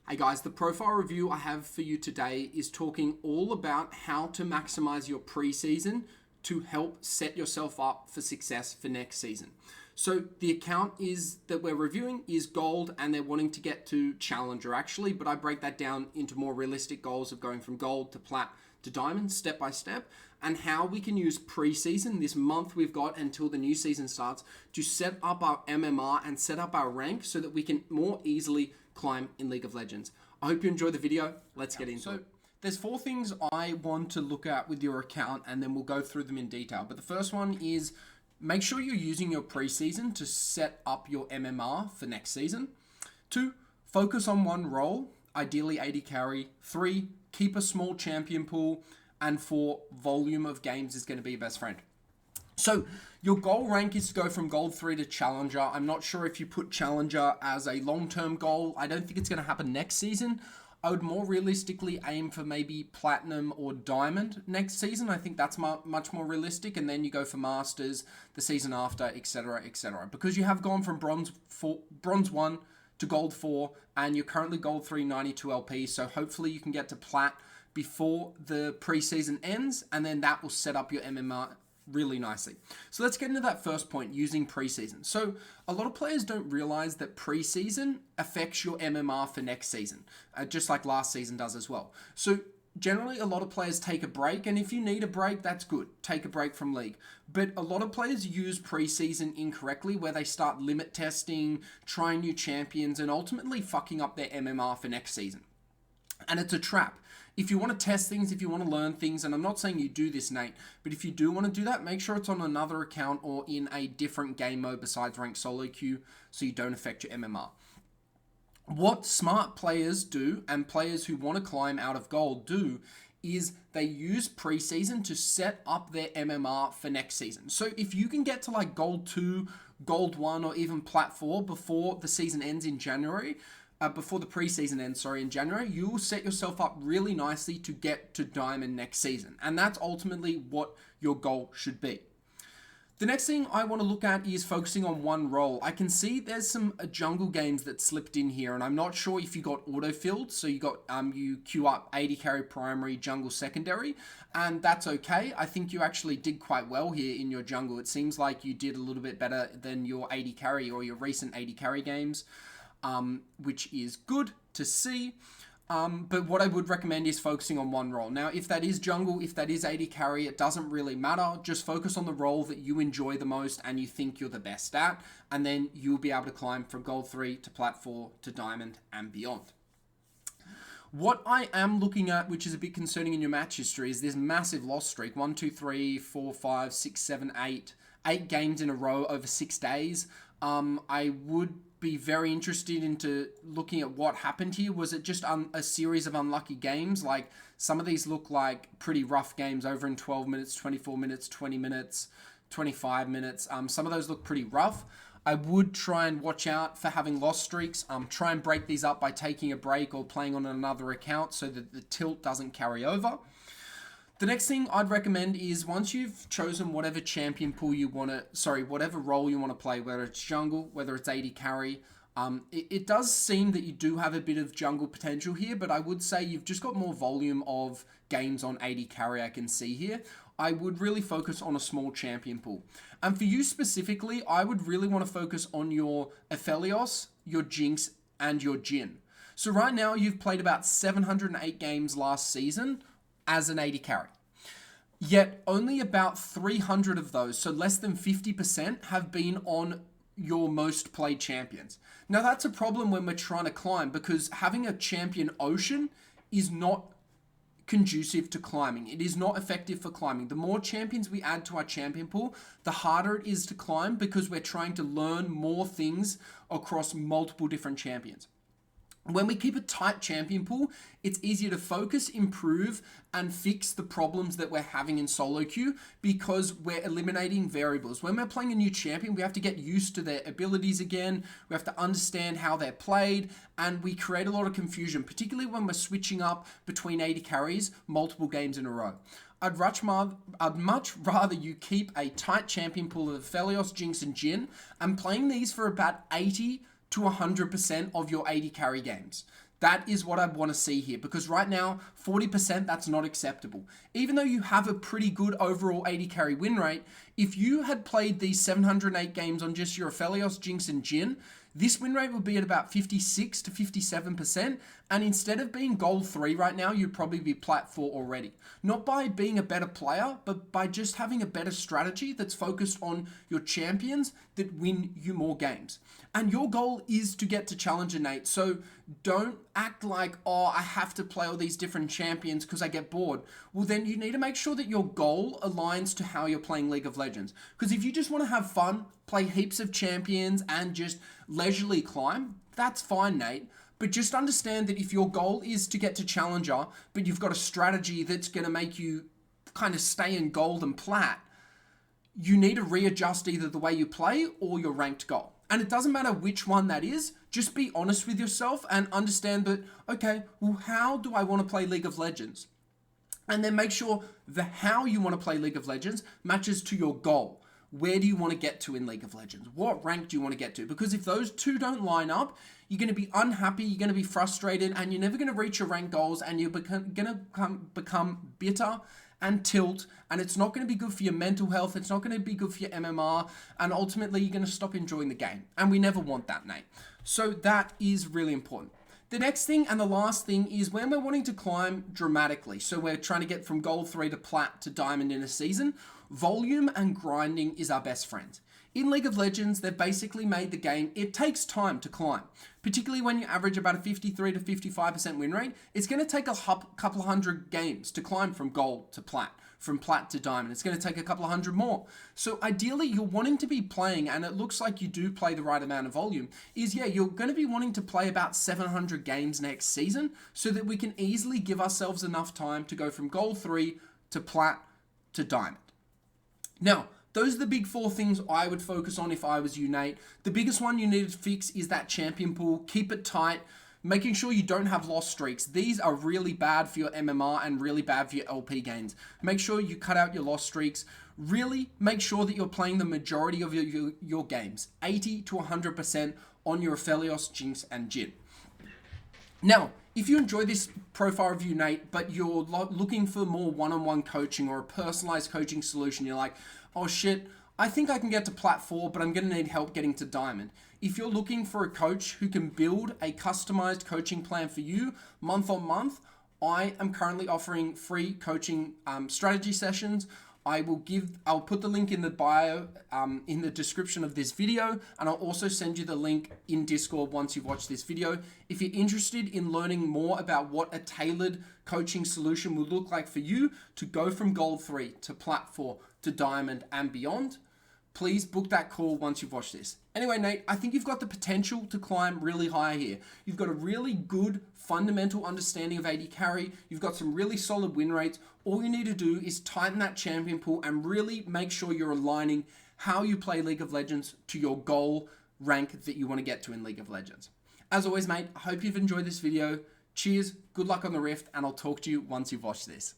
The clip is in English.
Hey guys, the profile review I have for you today is talking all about how to maximize your preseason to help set yourself up for success for next season. So the account is that we're reviewing is gold and they're wanting to get to challenger actually, but I break that down into more realistic goals of going from gold to plat to diamond step by step, and how we can use preseason, this month we've got until the new season starts, to set up our MMR and set up our rank so that we can more easily climb in League of Legends. I hope you enjoy the video. Let's get into it. There's 4 things I want to look at with your account and then we'll go through them in detail. But the first one is make sure you're using your preseason to set up your MMR for next season. 2, focus on one role, ideally AD carry. 3, keep a small champion pool. And 4, volume of games is going to be your best friend. So your goal rank is to go from gold 3 to challenger. I'm not sure if you put challenger as a long-term goal. I don't think it's going to happen next season. I would more realistically aim for maybe platinum or diamond next season. I think that's much more realistic. And then you go for masters the season after, etc., etc. Because you have gone from bronze 1 to gold 4, and you're currently gold 3 92 LP. So hopefully you can get to plat before the preseason ends, and then that will set up your MMR really nicely. So let's get into that first point, using preseason. So a lot of players don't realize that preseason affects your MMR for next season, just like last season does as well. So generally, a lot of players take a break, and if you need a break, that's good. Take a break from League. But a lot of players use preseason incorrectly, where they start limit testing, trying new champions, and ultimately fucking up their MMR for next season. And it's a trap. If you want to test things, if you want to learn things, and I'm not saying you do this, Nate, but if you do want to do that, make sure it's on another account or in a different game mode besides ranked solo queue so you don't affect your MMR. What smart players do, and players who want to climb out of gold do, is they use preseason to set up their MMR for next season. So if you can get to like gold 2, gold 1, or even plat 4 before the season ends in January, before the preseason ends, in January, you will set yourself up really nicely to get to diamond next season. And that's ultimately what your goal should be. The next thing I want to look at is focusing on one role. I can see there's some jungle games that slipped in here, and I'm not sure if you got auto-filled. So you got you queue up AD carry primary, jungle secondary, and that's okay. I think you actually did quite well here in your jungle. It seems like you did a little bit better than your AD carry or your recent AD carry games. Which is good to see. But what I would recommend is focusing on one role. Now, if that is jungle, if that is AD carry, it doesn't really matter. Just focus on the role that you enjoy the most and you think you're the best at, and then you'll be able to climb from gold 3 to plat 4 to diamond and beyond. What I am looking at, which is a bit concerning in your match history, is this massive loss streak. 1, 2, 3, 4, 5, 6, 7, 8. 8 games in a row over 6 days. I would be very interested into looking at what happened here. Was it just a series of unlucky games? Like, some of these look like pretty rough games over in 12 minutes, 24 minutes, 20 minutes, 25 minutes. Some of those look pretty rough. I would try and watch out for having loss streaks. Try and break these up by taking a break or playing on another account so that the tilt doesn't carry over. The next thing I'd recommend is, once you've chosen whatever champion pool you want to, whatever role you want to play, whether it's jungle, whether it's AD carry, it does seem that you do have a bit of jungle potential here, but I would say you've just got more volume of games on AD carry I can see here. I would really focus on a small champion pool. And for you specifically, I would really want to focus on your Aphelios, your Jinx, and your Jhin. So right now, you've played about 708 games last season as an AD carry. Yet only about 300 of those, so less than 50%, have been on your most played champions. Now that's a problem when we're trying to climb, because having a champion ocean is not conducive to climbing. It is not effective for climbing. The more champions we add to our champion pool, the harder it is to climb, because we're trying to learn more things across multiple different champions. When we keep a tight champion pool, it's easier to focus, improve, and fix the problems that we're having in solo queue, because we're eliminating variables. When we're playing a new champion, we have to get used to their abilities again. We have to understand how they're played, and we create a lot of confusion, particularly when we're switching up between AD carries multiple games in a row. I'd much rather you keep a tight champion pool of Aphelios, Jinx, and Jhin, and playing these for about 80 to 100% of your AD carry games. That is what I want to see here, because right now, 40%, that's not acceptable. Even though you have a pretty good overall 80 carry win rate, if you had played these 708 games on just your Aphelios, Jinx, and Jhin, this win rate would be at about 56 to 57%, and instead of being gold 3 right now, you'd probably be plat 4 already. Not by being a better player, but by just having a better strategy that's focused on your champions that win you more games. And your goal is to get to Challenger, Nate, so don't act like, oh, I have to play all these different champions because I get bored. Well, then you need to make sure that your goal aligns to how you're playing League of Legends. Because if you just want to have fun, play heaps of champions, and just leisurely climb, that's fine, Nate. But just understand that if your goal is to get to Challenger, but you've got a strategy that's going to make you kind of stay in gold and plat, you need to readjust either the way you play or your ranked goal. And it doesn't matter which one that is, just be honest with yourself and understand that, okay, well, how do I want to play League of Legends? And then make sure the how you want to play League of Legends matches to your goal. Where do you want to get to in League of Legends? What rank do you want to get to? Because if those two don't line up, you're going to be unhappy, you're going to be frustrated, and you're never going to reach your rank goals, and you're going to become bitter and tilt, and it's not going to be good for your mental health, it's not going to be good for your MMR, and ultimately you're going to stop enjoying the game. And we never want that, Nate. So that is really important. The next thing and the last thing is when we're wanting to climb dramatically, so we're trying to get from gold 3 to plat to diamond in a season, volume and grinding is our best friend. In League of Legends, they've basically made the game, it takes time to climb. Particularly when you average about a 53 to 55% win rate, it's going to take a couple of hundred games to climb from gold to plat, from plat to diamond. It's going to take a couple of hundred more. So ideally, you're wanting to be playing, and it looks like you do play the right amount of volume, you're going to be wanting to play about 700 games next season so that we can easily give ourselves enough time to go from gold 3 to plat to diamond. Now, those are the big 4 things I would focus on if I was you, Nate. The biggest one you need to fix is that champion pool. Keep it tight, making sure you don't have lost streaks. These are really bad for your MMR and really bad for your LP gains. Make sure you cut out your lost streaks. Really make sure that you're playing the majority of your games, 80 to 100% on your Aphelios, Jinx, and Jhin. Now, if you enjoy this profile review, Nate, but you're looking for more one-on-one coaching or a personalized coaching solution, you're like, oh shit, I think I can get to plat 4, but I'm going to need help getting to diamond. If you're looking for a coach who can build a customized coaching plan for you month on month, I am currently offering free coaching strategy sessions. I'll put the link in the bio, in the description of this video, and I'll also send you the link in Discord once you've watched this video. If you're interested in learning more about what a tailored coaching solution will look like for you to go from gold 3 to plat 4 to diamond and beyond, please book that call once you've watched this. Anyway, Nate, I think you've got the potential to climb really high here. You've got a really good fundamental understanding of AD carry. You've got some really solid win rates. All you need to do is tighten that champion pool and really make sure you're aligning how you play League of Legends to your goal rank that you want to get to in League of Legends. As always, mate, I hope you've enjoyed this video. Cheers, good luck on the Rift, and I'll talk to you once you've watched this.